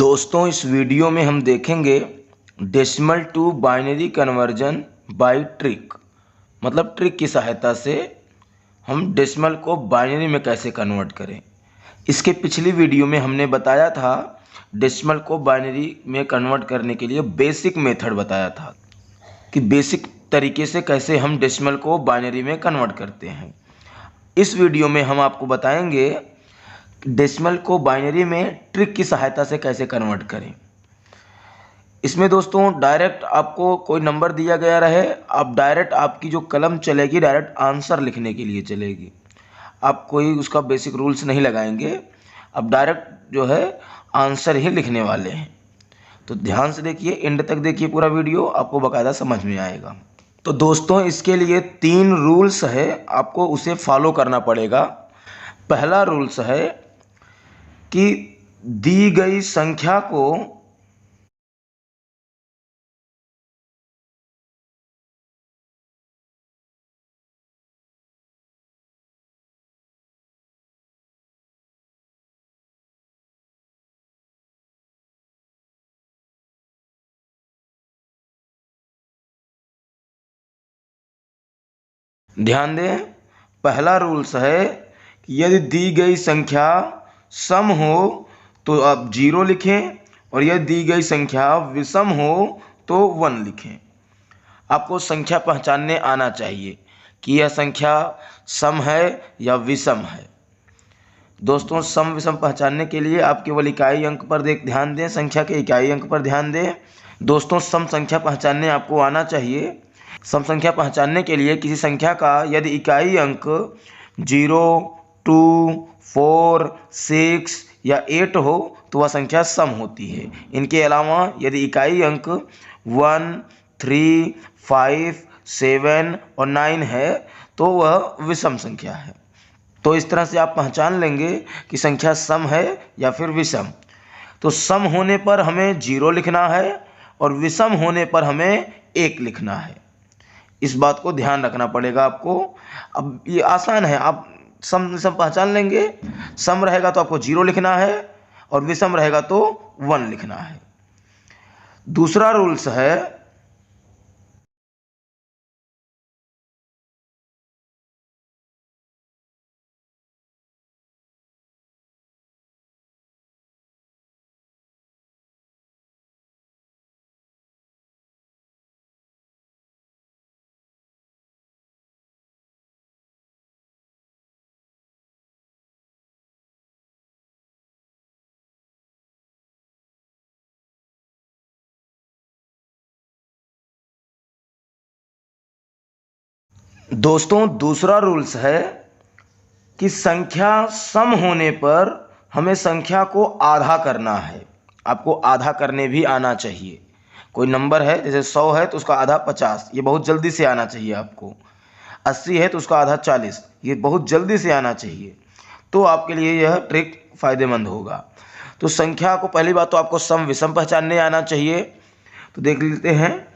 दोस्तों, इस वीडियो में हम देखेंगे decimal to binary conversion by trick. मतलब ट्रिक की सहायता से हम डेसिमल को बाइनरी में कैसे कन्वर्ट करें। इसके पिछली वीडियो में हमने बताया था डेसिमल को बाइनरी में कन्वर्ट करने के लिए बेसिक मेथड बताया था कि बेसिक तरीके से कैसे हम डेसिमल को बाइनरी में कन्वर्ट करते हैं। इस वीडियो में हम आपको बताएंगे डेसिमल को बाइनरी में ट्रिक की सहायता से कैसे कन्वर्ट करें। इसमें दोस्तों डायरेक्ट आपको कोई नंबर दिया गया रहे, आप डायरेक्ट आपकी जो कलम चलेगी डायरेक्ट आंसर लिखने के लिए चलेगी। आप कोई उसका बेसिक रूल्स नहीं लगाएंगे, आप डायरेक्ट जो है आंसर ही लिखने वाले हैं। तो ध्यान से देखिए, एंड तक देखिए पूरा वीडियो, आपको बाकायदा समझ में आएगा। तो दोस्तों इसके लिए 3 रूल्स है, आपको उसे फॉलो करना पड़ेगा। पहला रूल्स है कि दी गई संख्या को ध्यान दें, पहला रूल्स है कि यदि दी गई संख्या सम हो तो आप 0 लिखें, और यदि दी गई संख्या विषम हो तो 1 लिखें। आपको संख्या पहचानने आना चाहिए कि यह संख्या सम है या विषम है। दोस्तों, सम विषम पहचानने के लिए आप केवल इकाई अंक पर ध्यान दें, संख्या के इकाई अंक पर ध्यान दें। दोस्तों, सम संख्या पहचानने आपको आना चाहिए। सम संख्या पहचानने के लिए किसी संख्या का यदि इकाई अंक 0, 2, 4, 6 या 8 हो तो वह संख्या सम होती है। इनके अलावा यदि इकाई अंक 1, 3, 5, 7 और 9 है तो वह विषम संख्या है। तो इस तरह से आप पहचान लेंगे कि संख्या सम है या फिर विषम। तो सम होने पर हमें 0 लिखना है और विषम होने पर हमें 1 लिखना है। इस बात को ध्यान रखना पड़ेगा आपको। अब ये आसान है, आप सम विषम पहचान लेंगे। सम रहेगा तो आपको 0 लिखना है और विषम रहेगा तो 1 लिखना है। दूसरा रूल्स है दोस्तों, दूसरा रूल्स है कि संख्या सम होने पर हमें संख्या को आधा करना है। आपको आधा करने भी आना चाहिए। कोई नंबर है, जैसे 100 है तो उसका आधा 50, ये बहुत जल्दी से आना चाहिए आपको। 80 है तो उसका आधा 40, ये बहुत जल्दी से आना चाहिए। तो आपके लिए यह ट्रिक फ़ायदेमंद होगा। तो संख्या को पहली बात तो आपको सम विषम पहचानने आना चाहिए। तो देख लेते हैं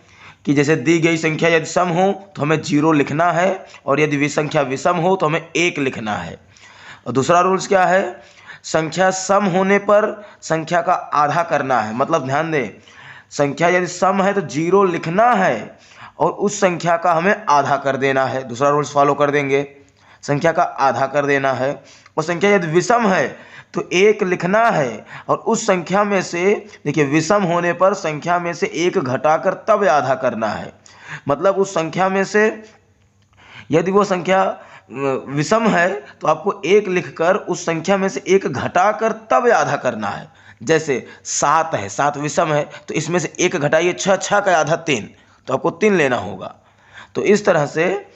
कि जैसे दी गई संख्या यदि सम हो तो हमें 0 लिखना है, और यदि संख्या विषम हो तो हमें 1 लिखना है। और दूसरा रूल्स क्या है, संख्या सम होने पर संख्या का आधा करना है। मतलब ध्यान दें, संख्या यदि सम है तो 0 लिखना है और उस संख्या का हमें आधा कर देना है। दूसरा रूल्स फॉलो कर देंगे, संख्या का आधा कर देना है। और संख्या यदि विषम है तो 1 लिखना है, और उस संख्या में से देखिए विषम होने पर संख्या में से 1 घटाकर तब आधा करना है। मतलब उस संख्या में से यदि वो संख्या विषम है तो आपको 1 लिखकर उस संख्या में से 1 घटाकर तब आधा करना है। जैसे 7 है, 7 विषम है तो इसमें से 1 घटाइए, 6, 6 का आधा 3, तो आपको 3 लेना होगा। तो इस तरह से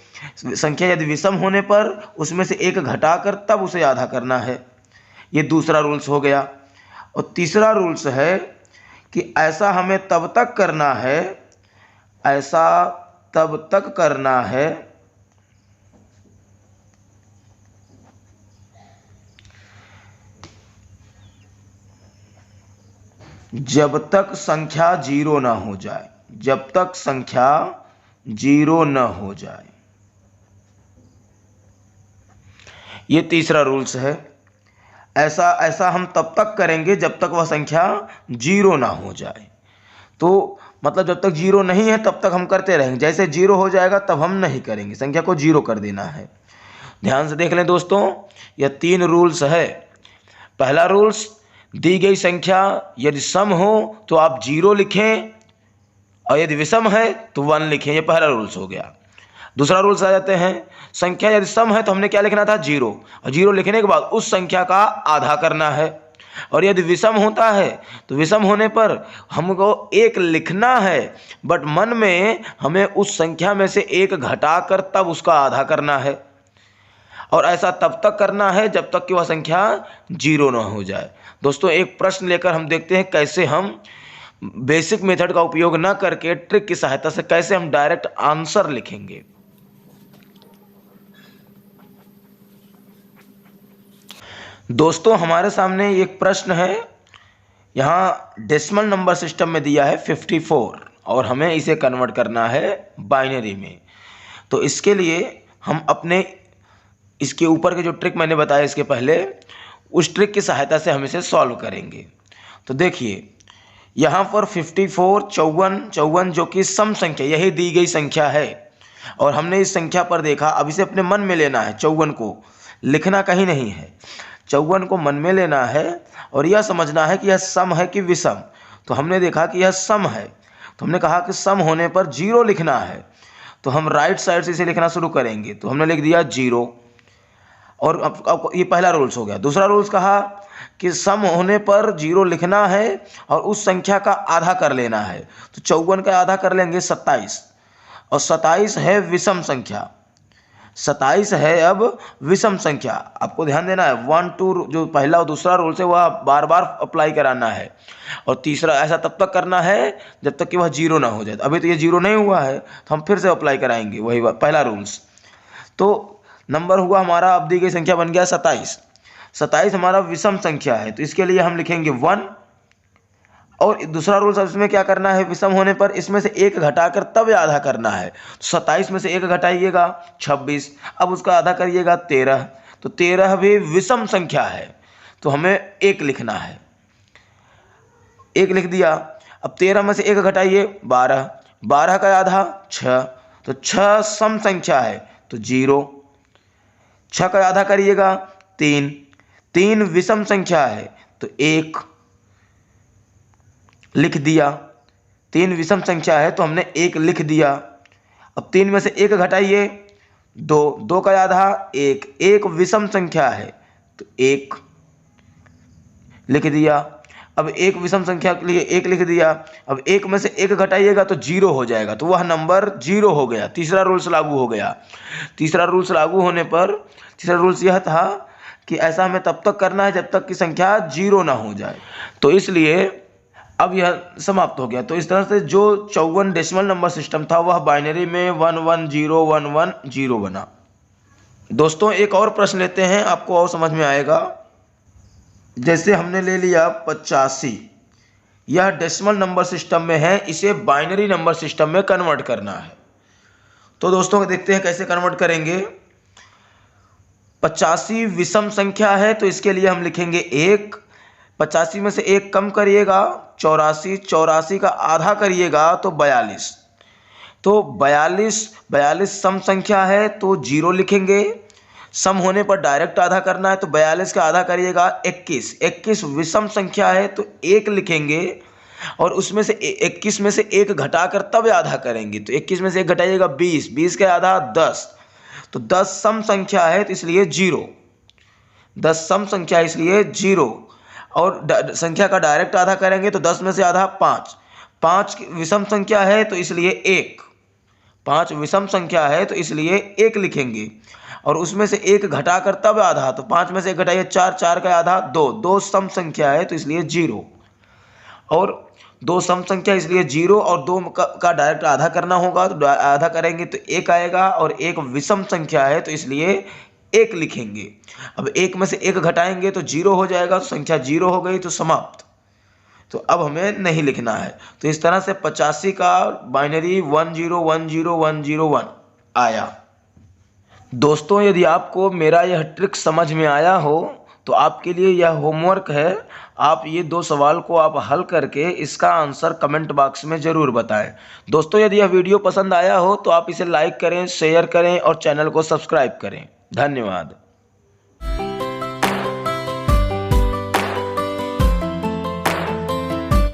संख्या यदि विषम होने पर उसमें से 1 घटाकर तब उसे आधा करना है। ये दूसरा रूल्स हो गया। और तीसरा रूल्स है कि ऐसा हमें तब तक करना है, ऐसा तब तक करना है जब तक संख्या 0 ना हो जाए। जब तक संख्या 0 न हो जाए, ये तीसरा रूल्स है। ऐसा ऐसा हम तब तक करेंगे जब तक वह संख्या जीरो ना हो जाए। तो मतलब जब तक जीरो नहीं है तब तक हम करते रहेंगे, जैसे जीरो हो जाएगा तब हम नहीं करेंगे, संख्या को जीरो कर देना है। ध्यान से देख लें दोस्तों, यह 3 रूल्स है। पहला रूल्स, दी गई संख्या यदि सम हो तो आप जीरो लिखें और यदि विषम है तो 1 लिखें, यह पहला रूल्स हो गया। दूसरा रूल्स आ जाते हैं, संख्या यदि सम है तो हमने क्या लिखना था, जीरो, और जीरो लिखने के बाद उस संख्या का आधा करना है। और यदि विषम होता है तो विषम होने पर हमको 1 लिखना है, बट मन में हमें उस संख्या में से 1 घटाकर तब उसका आधा करना है। और ऐसा तब तक करना है जब तक कि वह संख्या जीरो ना हो जाए। दोस्तों एक प्रश्न लेकर हम देखते हैं कैसे हम बेसिक मेथड का उपयोग न करके ट्रिक की सहायता से कैसे हम डायरेक्ट आंसर लिखेंगे। दोस्तों हमारे सामने एक प्रश्न है, यहाँ डेसिमल नंबर सिस्टम में दिया है 54 और हमें इसे कन्वर्ट करना है बाइनरी में। तो इसके लिए हम अपने इसके ऊपर के जो ट्रिक मैंने बताया इसके पहले, उस ट्रिक की सहायता से हम इसे सॉल्व करेंगे। तो देखिए यहाँ पर 54, 54 जो कि सम संख्या, यही दी गई संख्या है और हमने इस संख्या पर देखा। अब इसे अपने मन में लेना है, 54 को लिखना कहीं नहीं है, 54 को मन में लेना है और यह समझना है कि यह सम है कि विषम। तो हमने देखा कि यह सम है, तो हमने कहा कि सम होने पर जीरो लिखना है, तो हम राइट साइड से इसे लिखना शुरू करेंगे। तो हमने लिख दिया जीरो, और अब ये पहला रूल्स हो गया। दूसरा रूल्स कहा कि सम होने पर जीरो लिखना है और उस संख्या का आधा कर लेना है। तो 54 का आधा कर लेंगे 27, और 27 है विषम संख्या, 27 है अब विषम संख्या। आपको ध्यान देना है, 1 2 जो पहला और दूसरा रूल्स है वह बार बार अप्लाई कराना है, और तीसरा ऐसा तब तक करना है जब तक कि वह जीरो ना हो जाए। अभी तो ये जीरो नहीं हुआ है तो हम फिर से अप्लाई कराएंगे वही पहला रूल्स। तो नंबर हुआ हमारा, अब दी गई संख्या बन गया 27, 27 हमारा विषम संख्या है, तो इसके लिए हम लिखेंगे 1। और दूसरा रूल्स इसमें क्या करना है, विषम होने पर इसमें से 1 घटाकर तब आधा करना है। तो 27 में से 1 घटाइएगा 26, अब उसका आधा करिएगा 13, तो 13 भी विषम संख्या है, तो हमें 1 लिखना है, 1 लिख दिया। अब 13 में से 1 घटाइए 12, 12 का आधा 6, तो 6 सम संख्या है तो 0, 6 का आधा करिएगा 3, 3 विषम संख्या है तो 1 लिख दिया, 3 विषम संख्या है तो हमने 1 लिख दिया। अब 3 में से 1 घटाइए 2, 2 का आधा 1, 1 विषम संख्या है तो 1 लिख दिया। अब 1 विषम संख्या के लिए 1 लिख दिया। अब 1 में से 1 घटाइएगा तो 0 हो जाएगा, तो वह नंबर 0 हो गया। तीसरा रूल्स लागू हो गया। तीसरा रूल्स लागू होने पर तीसरा रूल्स यह था कि ऐसा हमें तब तक करना है जब तक कि संख्या 0 ना हो जाए। तो इसलिए अब यह समाप्त हो गया। तो इस तरह से जो 54 डेसिमल नंबर सिस्टम था वह बाइनरी में 1101110 बना। दोस्तों एक और प्रश्न लेते हैं, आपको और समझ में आएगा। जैसे हमने ले लिया 85, यह डेसिमल नंबर सिस्टम में है, इसे बाइनरी नंबर सिस्टम में कन्वर्ट करना है। तो दोस्तों देखते हैं कैसे कन्वर्ट करेंगे। 85 विषम संख्या है तो इसके लिए हम लिखेंगे 1, 85 में से 1 कम करिएगा 84, 84 का आधा करिएगा तो 42, तो 42 सम संख्या है तो 0 लिखेंगे। सम होने पर डायरेक्ट आधा करना है, तो 42 का आधा करिएगा 21, 21 विषम संख्या है तो 1 लिखेंगे, और उसमें से 21 में से 1 घटाकर तब आधा करेंगे। तो 21 में से 1 घटाइएगा 20, 20 का आधा 10, तो 10 सम संख्या है तो इसलिए 0, 10 सम संख्या इसलिए 0, और संख्या का डायरेक्ट आधा करेंगे तो 10 में से आधा 5, 5 विषम संख्या है तो इसलिए 1, 5 विषम संख्या है तो इसलिए 1 लिखेंगे, और उसमें से 1 घटाकर तब आधा, तो 5 में से 1 घटाइए 4, 4 का आधा 2, 2 सम संख्या है तो इसलिए 0, और 2 सम संख्या इसलिए 0, और 2 का डायरेक्ट आधा करना होगा तो आधा करेंगे तो 1 आएगा, और 1 विषम संख्या है तो इसलिए 1 लिखेंगे। अब 1 में से 1 घटाएंगे तो 0 हो जाएगा, तो संख्या 0 हो गई तो समाप्त। तो अब हमें नहीं लिखना है। तो इस तरह से 85 का बाइनरी 1010101 आया। दोस्तों यदि आपको मेरा यह ट्रिक समझ में आया हो तो आपके लिए यह होमवर्क है, आप ये 2 सवाल को आप हल करके इसका आंसर कमेंट बॉक्स में ज़रूर बताएं। दोस्तों, यदि यह वीडियो पसंद आया हो तो आप इसे लाइक करें, शेयर करें और चैनल को सब्सक्राइब करें। धन्यवाद।